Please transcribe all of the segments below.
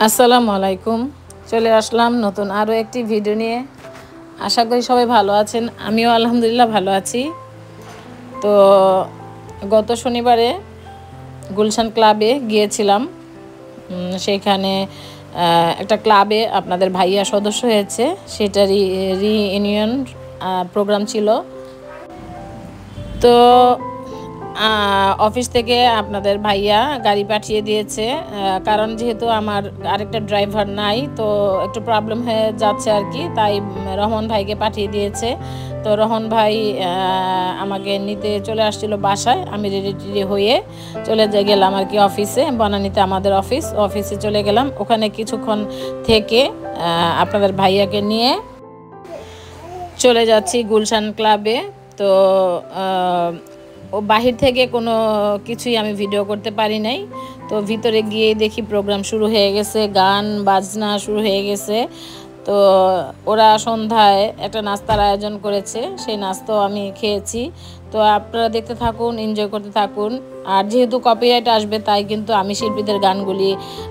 আসসালামু আলাইকুম। চলে আসলাম নতুন আরও একটি ভিডিও নিয়ে। আশা করি সবাই ভালো আছেন, আমিও আলহামদুলিল্লাহ ভালো আছি। তো গত শনিবারে গুলশান ক্লাবে গিয়েছিলাম। সেইখানে একটা ক্লাবে আপনাদের ভাইয়া সদস্য হয়েছে, সেটারই রিইউনিয়ন প্রোগ্রাম ছিল। তো অফিস থেকে আপনাদের ভাইয়া গাড়ি পাঠিয়ে দিয়েছে, কারণ যেহেতু আমার আরেকটা ড্রাইভার নাই, তো একটু প্রবলেম হয়ে যাচ্ছে আর কি, তাই রহমান ভাইকে পাঠিয়ে দিয়েছে। তো রহমান ভাই আমাকে নিতে চলে আসছিল বাসায়। আমি রেডি হয়ে চলে গেলাম আর কি অফিসে, বনানীতে আমাদের অফিসে চলে গেলাম। ওখানে কিছুক্ষণ থেকে আপনাদের ভাইয়াকে নিয়ে চলে যাচ্ছি গুলশান ক্লাবে। তো ও বাহির থেকে কোনো কিছুই আমি ভিডিও করতে পারি নাই। তো ভিতরে গিয়ে দেখি প্রোগ্রাম শুরু হয়ে গেছে, গান বাজনা শুরু হয়ে গেছে। তো ওরা সন্ধ্যায় একটা নাস্তার আয়োজন করেছে, সেই নাস্তাও আমি খেয়েছি। তো আপনারা দেখতে থাকুন, এনজয় করতে থাকুন। আর যেহেতু কপিরাইট আসবে, তাই কিন্তু আমি শিল্পীদের গানগুলি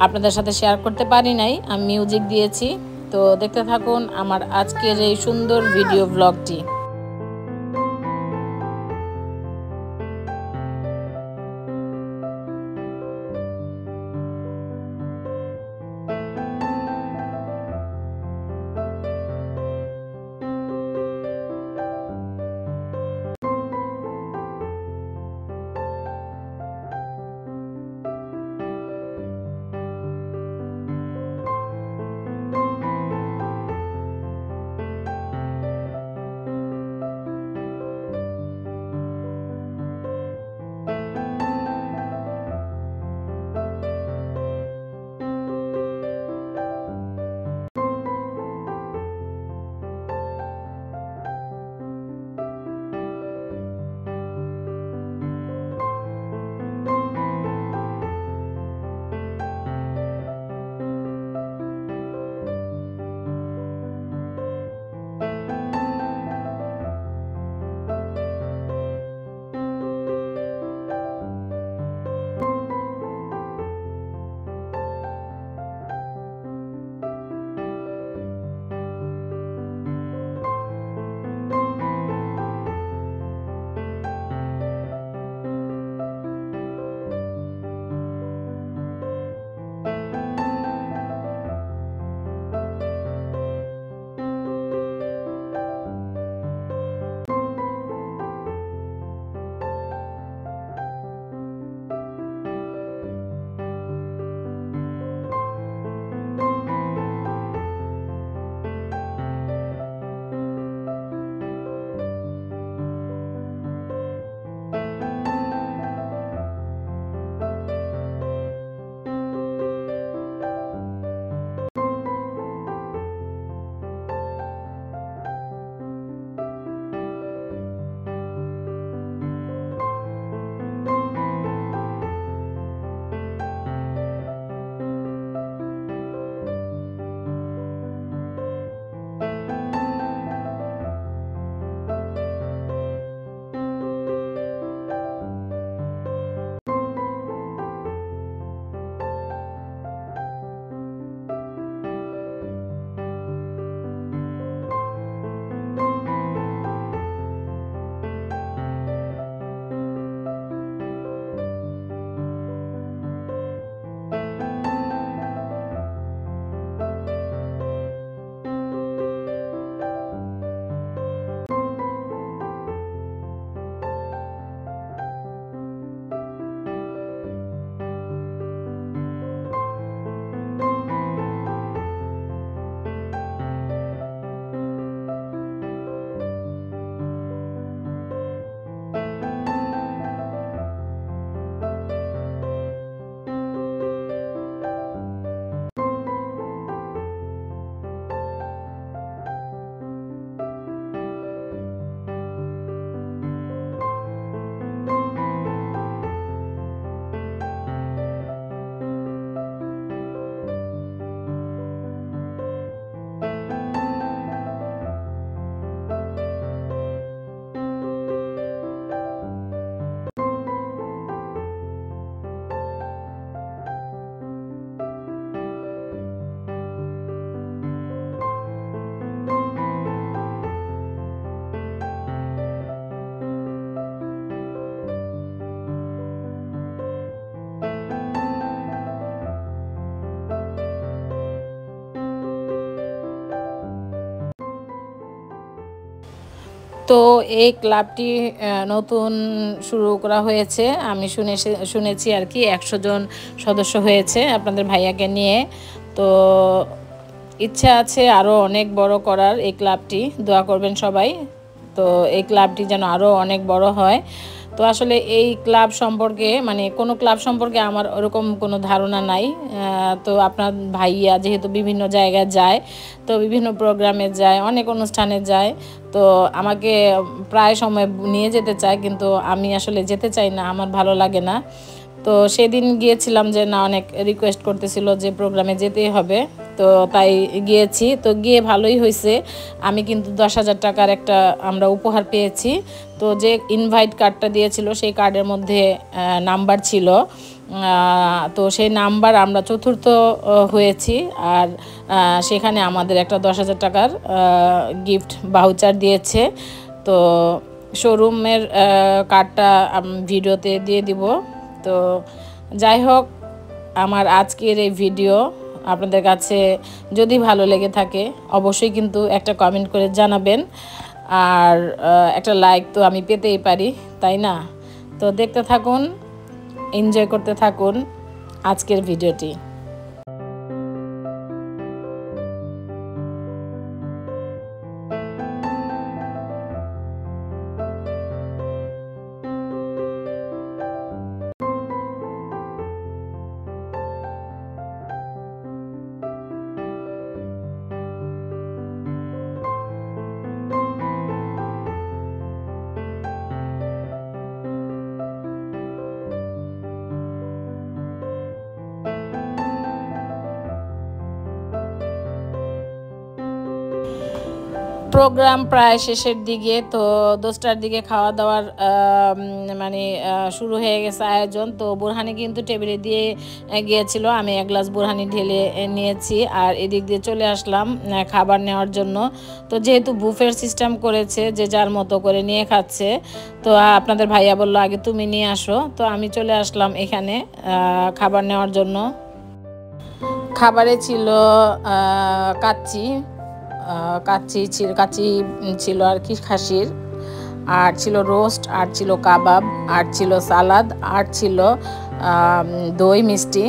আপনাদের সাথে শেয়ার করতে পারি নাই, আমি মিউজিক দিয়েছি। তো দেখতে থাকুন আমার আজকের এই সুন্দর ভিডিও ব্লগটি। তো এই ক্লাবটি নতুন শুরু করা হয়েছে, আমি শুনেছি আর কি 100 জন সদস্য হয়েছে আপনাদের ভাইয়াকে নিয়ে। তো ইচ্ছা আছে আরও অনেক বড় করার এই ক্লাবটি, দোয়া করবেন সবাই। তো এই ক্লাবটি যেন আরও অনেক বড় হয়। তো আসলে এই ক্লাব সম্পর্কে মানে কোনো ক্লাব সম্পর্কে আমার ওরকম কোনো ধারণা নাই। তো আপনার ভাইয়া যেহেতু বিভিন্ন জায়গায় যায়, তো বিভিন্ন প্রোগ্রামে যায়, অনেক অনুষ্ঠানে যায়, তো আমাকে প্রায় সময় নিয়ে যেতে চায়, কিন্তু আমি আসলে যেতে চাই না, আমার ভালো লাগে না। তো সেদিন গিয়েছিলাম যে না, অনেক রিকোয়েস্ট করতেছিল যে প্রোগ্রামে যেতেই হবে, তো তাই গিয়েছি। তো গিয়ে ভালোই হয়েছে, আমি কিন্তু 10,000 টাকার একটা আমরা উপহার পেয়েছি। তো যে ইনভাইট কার্ডটা দিয়েছিল সেই কার্ডের মধ্যে নাম্বার ছিল, তো সেই নাম্বার আমরা চতুর্থ হয়েছি। আর সেখানে আমাদের একটা 10,000 টাকার গিফট ভাউচার দিয়েছে। তো শোরুমের কার্ডটা ভিডিওতে দিয়ে দিব। তো যাই হোক, আমার আজকের এই ভিডিও আপনাদের কাছে যদি ভালো লেগে থাকে অবশ্যই কিন্তু একটা কমেন্ট করে জানাবেন। আর একটা লাইক তো আমি পেতেই পারি, তাই না? তো দেখতে থাকুন, এনজয় করতে থাকুন আজকের ভিডিওটি। প্রোগ্রাম প্রায় শেষের দিকে, তো 10টার দিকে খাওয়া দাওয়ার মানে শুরু হয়ে গেছে আয়োজন। তো বুরহানি কিন্তু টেবিলে দিয়ে গিয়েছিল, আমি এক গ্লাস বুরহানি ঢেলে নিয়েছি আর এদিক দিয়ে চলে আসলাম খাবার নেওয়ার জন্য। তো যেহেতু বুফের সিস্টেম করেছে, যে যার মতো করে নিয়ে খাচ্ছে, তো আপনাদের ভাইয়া বললো আগে তুমি নিয়ে আসো, তো আমি চলে আসলাম এখানে খাবার নেওয়ার জন্য। খাবারে ছিল কাচ্চি, কাচ্চি ছিল আর কি খাসির, আর ছিল রোস্ট, আর ছিল কাবাব, আর ছিল সালাদ, আর ছিল দই মিষ্টি।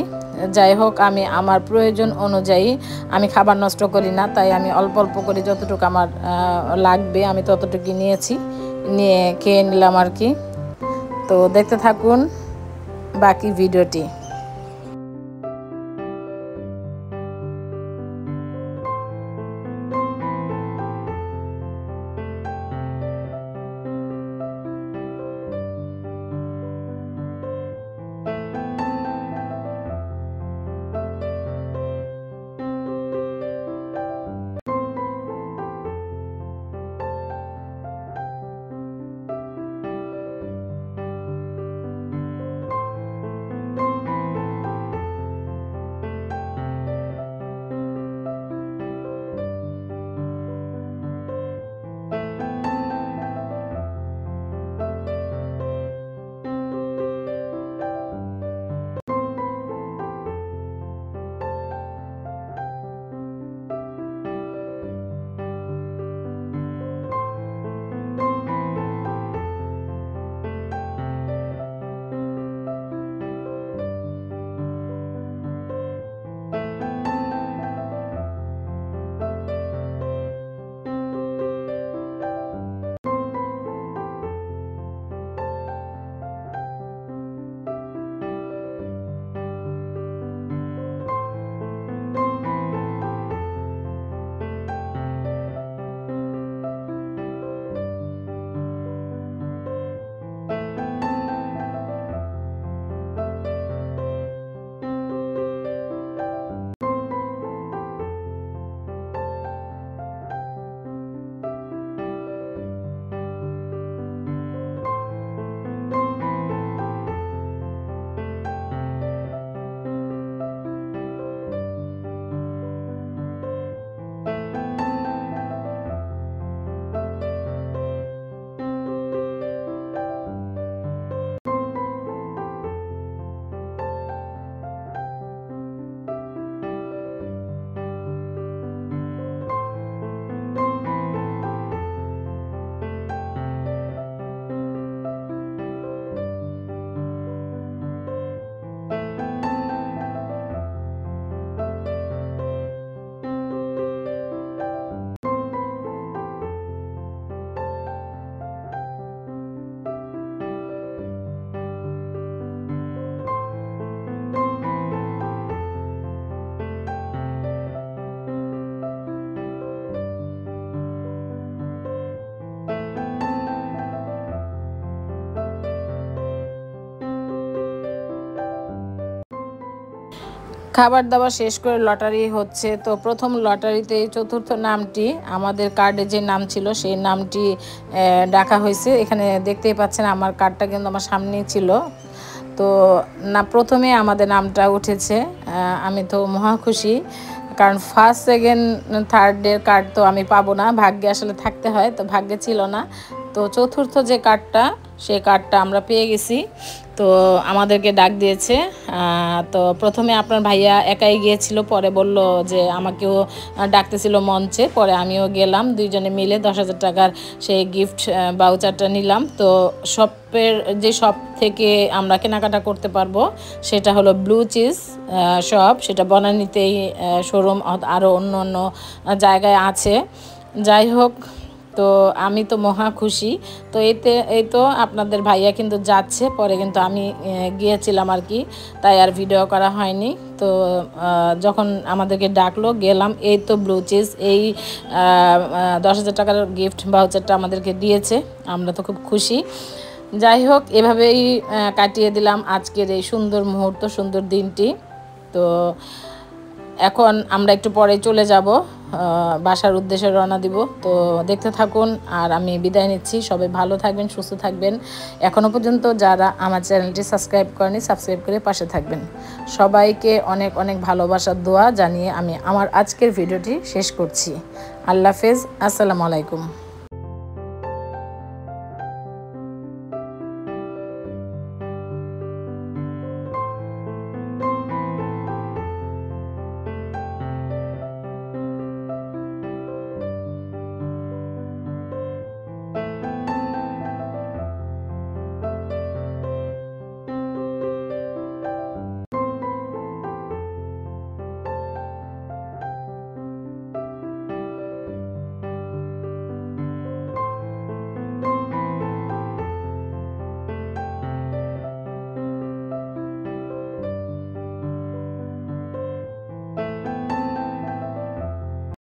যাই হোক, আমি আমার প্রয়োজন অনুযায়ী আমি খাবার নষ্ট করি না, তাই আমি অল্প অল্প করে যতটুকু আমার লাগবে আমি ততটুকু নিয়েছি, নিয়ে খেয়ে নিলাম আর কি। তো দেখতে থাকুন বাকি ভিডিওটি। খাবার দাবার শেষ করে লটারি হচ্ছে, তো প্রথম লটারিতে চতুর্থ নামটি আমাদের কার্ডে যে নাম ছিল সেই নামটি ডাকা হয়েছে। এখানে দেখতেই পাচ্ছেন আমার কার্ডটা কিন্তু আমার সামনেই ছিল। তো না প্রথমে আমাদের নামটা উঠেছে, আমি তো মহা খুশি, কারণ ফার্স্ট সেকেন্ড থার্ডের কার্ড তো আমি পাবো না, ভাগ্যে আসলে থাকতে হয়, তো ভাগ্যে ছিল না। তো চতুর্থ যে কার্ডটা সেই কার্ডটা আমরা পেয়ে গেছি, তো আমাদেরকে ডাক দিয়েছে। তো প্রথমে আপনার ভাইয়া একাই গিয়েছিল, পরে বলল যে আমাকেও ডাকতেছিল মঞ্চে, পরে আমিও গেলাম, দুইজনে মিলে 10,000 টাকার সেই গিফট ভাউচারটা নিলাম। তো শপের যে শপ থেকে আমরা কেনাকাটা করতে পারবো সেটা হলো ব্লু চিজ শপ, সেটা বনানীতেই শোরুম, আরও অন্য অন্য জায়গায় আছে। যাই হোক, তো আমি তো মহা খুশি। তো এই তো আপনাদের ভাইয়া কিন্তু যাচ্ছে, পরে কিন্তু আমি গিয়েছিলাম আর কি, তাই আর ভিডিও করা হয়নি। তো যখন আমাদেরকে ডাকলো গেলাম, এই তো ব্লু চিজ এই 10,000 টাকার গিফট ভাউচারটা আমাদেরকে দিয়েছে, আমরা তো খুব খুশি। যাই হোক, এভাবেই কাটিয়ে দিলাম আজকের এই সুন্দর মুহূর্ত, সুন্দর দিনটি। তো এখন আমরা একটু পরে চলে যাব, বাসার উদ্দেশ্যে রওনা দিব। তো দেখতে থাকুন, আর আমি বিদায় নিচ্ছি। সবাই ভালো থাকবেন, সুস্থ থাকবেন। এখনও পর্যন্ত যারা আমার চ্যানেলটি সাবস্ক্রাইব করেনি, সাবস্ক্রাইব করে পাশে থাকবেন। সবাইকে অনেক অনেক ভালোবাসার দোয়া জানিয়ে আমি আমার আজকের ভিডিওটি শেষ করছি। আল্লাহ হাফেজ, আসসালামু আলাইকুম।